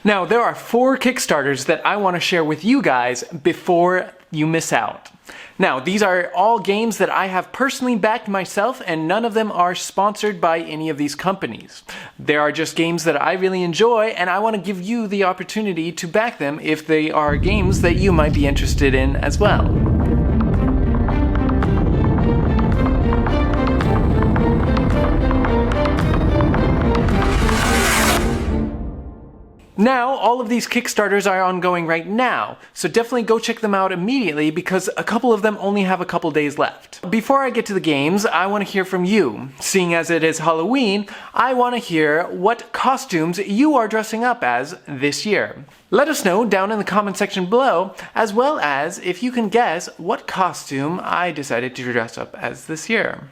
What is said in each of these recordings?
Now, there are 4 Kickstarters that I want to share with you guys before you miss out. Now, these are all games that I have personally backed myself, and none of them are sponsored by any of these companies. They are just games that I really enjoy, and I want to give you the opportunity to back them if they are games that you might be interested in as well. Now, all of these Kickstarters are ongoing right now, so definitely go check them out immediately because a couple of them only have a couple days left. Before I get to the games, I want to hear from you. Seeing as it is Halloween, I want to hear what costumes you are dressing up as this year. Let us know down in the comment section below, as well as if you can guess what costume I decided to dress up as this year.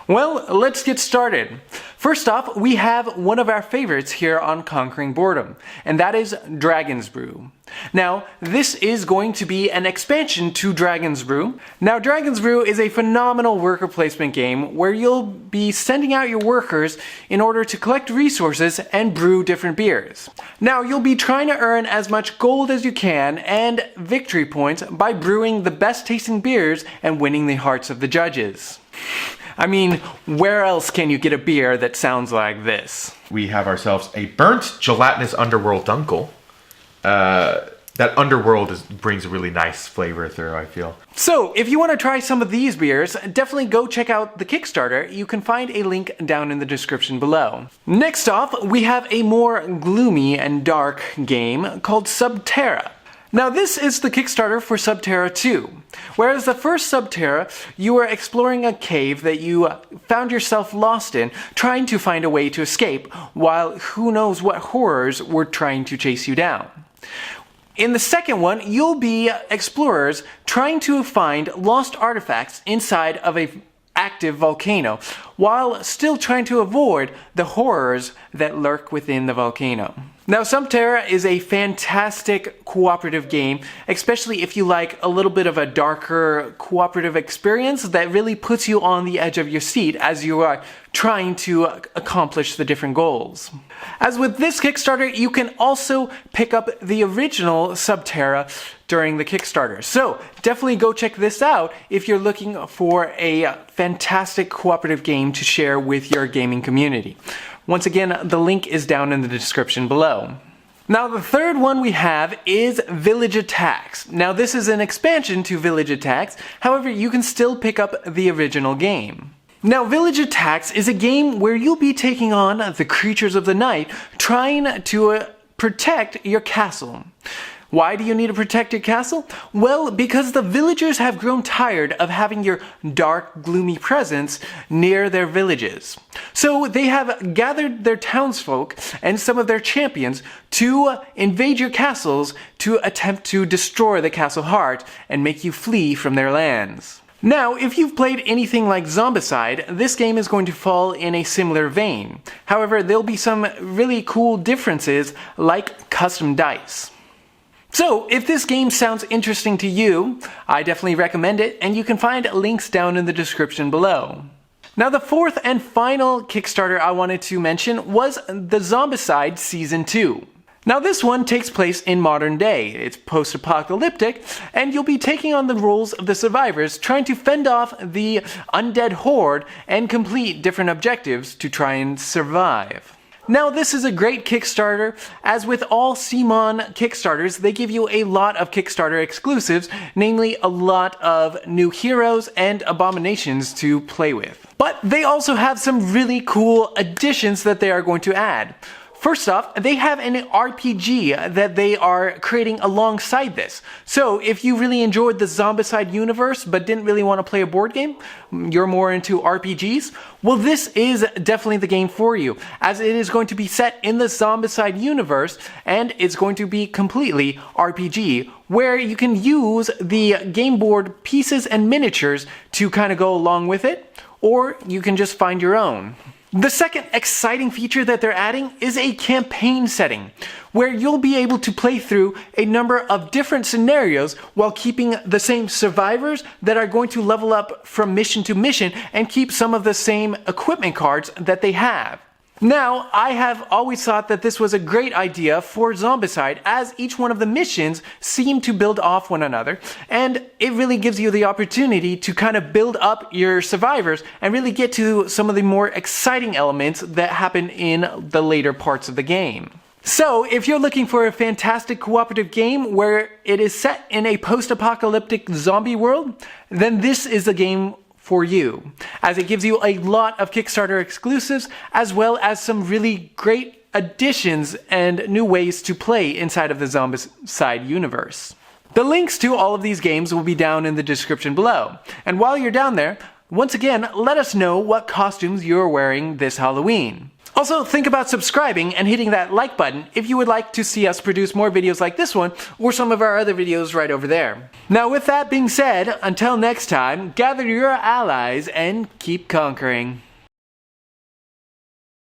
Well, let's get started. First off, we have one of our favorites here on Conquering Boredom, and that is Dragon's Brew. Now, this is going to be an expansion to Dragon's Brew. Now, Dragon's Brew is a phenomenal worker placement game where you'll be sending out your workers in order to collect resources and brew different beers. Now, you'll be trying to earn as much gold as you can and victory points by brewing the best tasting beers and winning the hearts of the judges. I mean, where else can you get a beer that sounds like this? We have ourselves a burnt gelatinous underworld dunkel. That underworld brings a really nice flavor through, I feel. So, if you want to try some of these beers, definitely go check out the Kickstarter. You can find a link down in the description below. Next off, we have a more gloomy and dark game called Subterra. Now, this is the Kickstarter for Subterra 2. Whereas the first Subterra, you were exploring a cave that you found yourself lost in, trying to find a way to escape, while who knows what horrors were trying to chase you down. In the second one, you'll be explorers trying to find lost artifacts inside of an active volcano, while still trying to avoid the horrors that lurk within the volcano. Now, Subterra is a fantastic cooperative game, especially if you like a little bit of a darker cooperative experience that really puts you on the edge of your seat as you are trying to accomplish the different goals. As with this Kickstarter, you can also pick up the original Subterra during the Kickstarter. So definitely go check this out if you're looking for a fantastic cooperative game to share with your gaming community. Once again, the link is down in the description below. Now, the third one we have is Village Attacks. Now, this is an expansion to Village Attacks, however, you can still pick up the original game. Now, Village Attacks is a game where you'll be taking on the creatures of the night, trying to protect your castle. Why do you need to protect your castle? Well, because the villagers have grown tired of having your dark, gloomy presence near their villages. So they have gathered their townsfolk and some of their champions to invade your castles to attempt to destroy the castle heart and make you flee from their lands. Now, if you've played anything like Zombicide, this game is going to fall in a similar vein. However, there'll be some really cool differences like custom dice. So, if this game sounds interesting to you, I definitely recommend it, and you can find links down in the description below. Now, the fourth and final Kickstarter I wanted to mention was the Zombicide Season 2. Now, this one takes place in modern day. It's post-apocalyptic, and you'll be taking on the roles of the survivors, trying to fend off the undead horde and complete different objectives to try and survive. Now, this is a great Kickstarter. As with all CMON Kickstarters, they give you a lot of Kickstarter exclusives, namely a lot of new heroes and abominations to play with. But they also have some really cool additions that they are going to add. First off, they have an RPG that they are creating alongside this. So if you really enjoyed the Zombicide universe but didn't really want to play a board game, you're more into RPGs, well, this is definitely the game for you, as it is going to be set in the Zombicide universe and it's going to be completely RPG, where you can use the game board pieces and miniatures to kind of go along with it, or you can just find your own. The second exciting feature that they're adding is a campaign setting, where you'll be able to play through a number of different scenarios while keeping the same survivors that are going to level up from mission to mission and keep some of the same equipment cards that they have. Now, I have always thought that this was a great idea for Zombicide, as each one of the missions seem to build off one another, and it really gives you the opportunity to kind of build up your survivors and really get to some of the more exciting elements that happen in the later parts of the game. So, if you're looking for a fantastic cooperative game where it is set in a post-apocalyptic zombie world, then this is the game for you, as it gives you a lot of Kickstarter exclusives, as well as some really great additions and new ways to play inside of the Zombicide universe. The links to all of these games will be down in the description below. And while you're down there, once again, let us know what costumes you're wearing this Halloween. Also, think about subscribing and hitting that like button if you would like to see us produce more videos like this one or some of our other videos right over there. Now, with that being said, until next time, gather your allies and keep conquering.